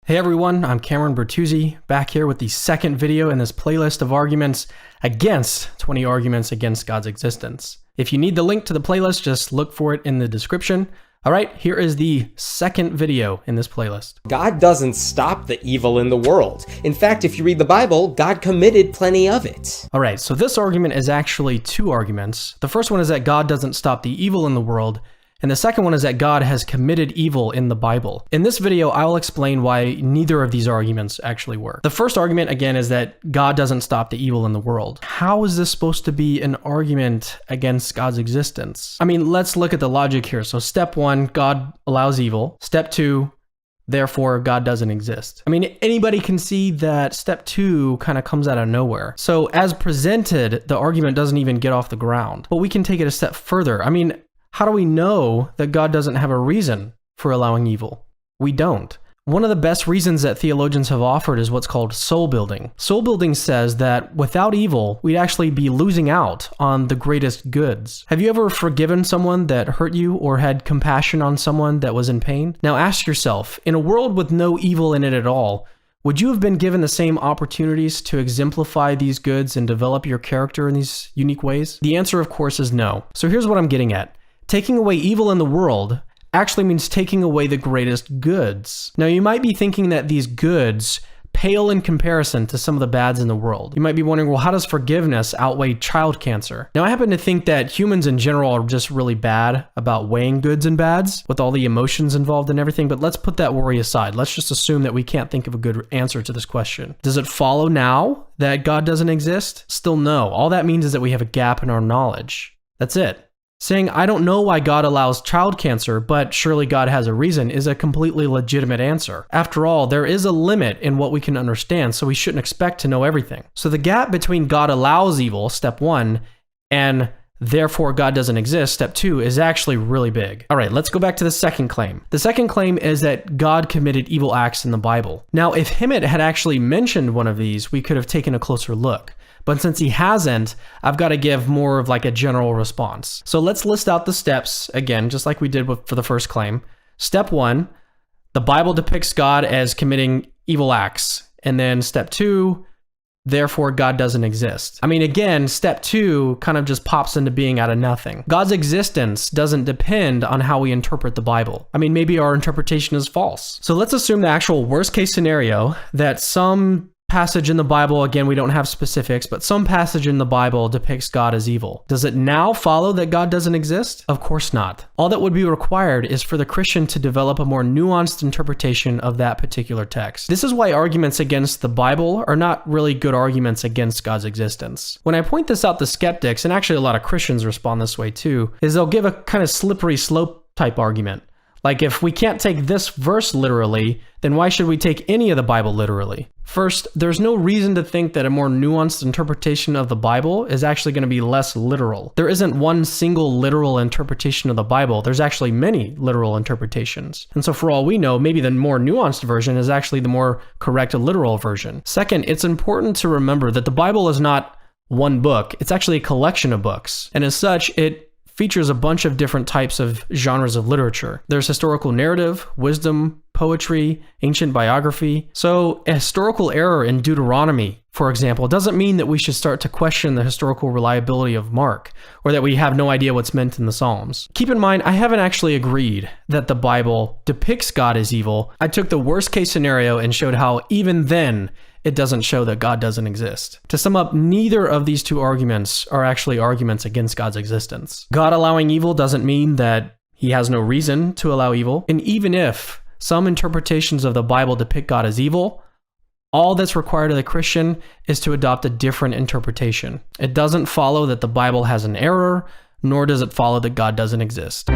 Hey everyone, I'm Cameron Bertuzzi, back here with the second video in this playlist of arguments against 20 arguments against God's existence. If you need the link to the playlist, just look for it in the description. All right, here is the second video in this playlist. God doesn't stop the evil in the world. In fact, if you read the Bible, God committed plenty of it. All right, so this argument is actually two arguments. The first one is that God doesn't stop the evil in the world, and the second one is that God has committed evil in the Bible. In this video, I will explain why neither of these arguments actually work. The first argument, again, is that God doesn't stop the evil in the world. How is this supposed to be an argument against God's existence? I mean, let's look at the logic here. So step one, God allows evil. Step two, therefore, God doesn't exist. I mean, anybody can see that step two kind of comes out of nowhere. So as presented, the argument doesn't even get off the ground. But we can take it a step further. I mean, how do we know that God doesn't have a reason for allowing evil? We don't. One of the best reasons that theologians have offered is what's called soul building. Soul building says that without evil, we'd actually be losing out on the greatest goods. Have you ever forgiven someone that hurt you or had compassion on someone that was in pain? Now ask yourself, in a world with no evil in it at all, would you have been given the same opportunities to exemplify these goods and develop your character in these unique ways? The answer, of course, is no. So here's what I'm getting at. Taking away evil in the world actually means taking away the greatest goods. Now, you might be thinking that these goods pale in comparison to some of the bads in the world. You might be wondering, well, how does forgiveness outweigh child cancer? Now, I happen to think that humans in general are just really bad about weighing goods and bads with all the emotions involved and everything, but let's put that worry aside. Let's just assume that we can't think of a good answer to this question. Does it follow now that God doesn't exist? Still no. All that means is that we have a gap in our knowledge. That's it. Saying, I don't know why God allows child cancer, but surely God has a reason, is a completely legitimate answer. After all, there is a limit in what we can understand, so we shouldn't expect to know everything. So the gap between God allows evil, step one, and therefore God doesn't exist, step two, is actually really big. All right, let's go back to the second claim. The second claim is that God committed evil acts in the Bible. Now, if Himmet had actually mentioned one of these, we could have taken a closer look. But since he hasn't, I've got to give more of like a general response. So let's list out the steps again, just like we did for the first claim. Step one, the Bible depicts God as committing evil acts. And then step two, therefore God doesn't exist. I mean, again, step two kind of just pops into being out of nothing. God's existence doesn't depend on how we interpret the Bible. I mean, maybe our interpretation is false. So let's assume the actual worst case scenario that some passage in the Bible, again, we don't have specifics, but some passage in the Bible depicts God as evil. Does it now follow that God doesn't exist? Of course not. All that would be required is for the Christian to develop a more nuanced interpretation of that particular text. This is why arguments against the Bible are not really good arguments against God's existence. When I point this out to skeptics, and actually a lot of Christians respond this way too, is they'll give a kind of slippery slope type argument. Like, if we can't take this verse literally, then why should we take any of the Bible literally? First, there's no reason to think that a more nuanced interpretation of the Bible is actually going to be less literal. There isn't one single literal interpretation of the Bible. There's actually many literal interpretations. And so for all we know, maybe the more nuanced version is actually the more correct literal version. Second, it's important to remember that the Bible is not one book. It's actually a collection of books. And as such, it features a bunch of different types of genres of literature. There's historical narrative, wisdom, poetry, ancient biography. So a historical error in Deuteronomy, for example, doesn't mean that we should start to question the historical reliability of Mark, or that we have no idea what's meant in the Psalms. Keep in mind, I haven't actually agreed that the Bible depicts God as evil. I took the worst case scenario and showed how even then, it doesn't show that God doesn't exist. To sum up, neither of these two arguments are actually arguments against God's existence. God allowing evil doesn't mean that He has no reason to allow evil. And even if some interpretations of the Bible depict God as evil, all that's required of the Christian is to adopt a different interpretation. It doesn't follow that the Bible has an error, nor does it follow that God doesn't exist.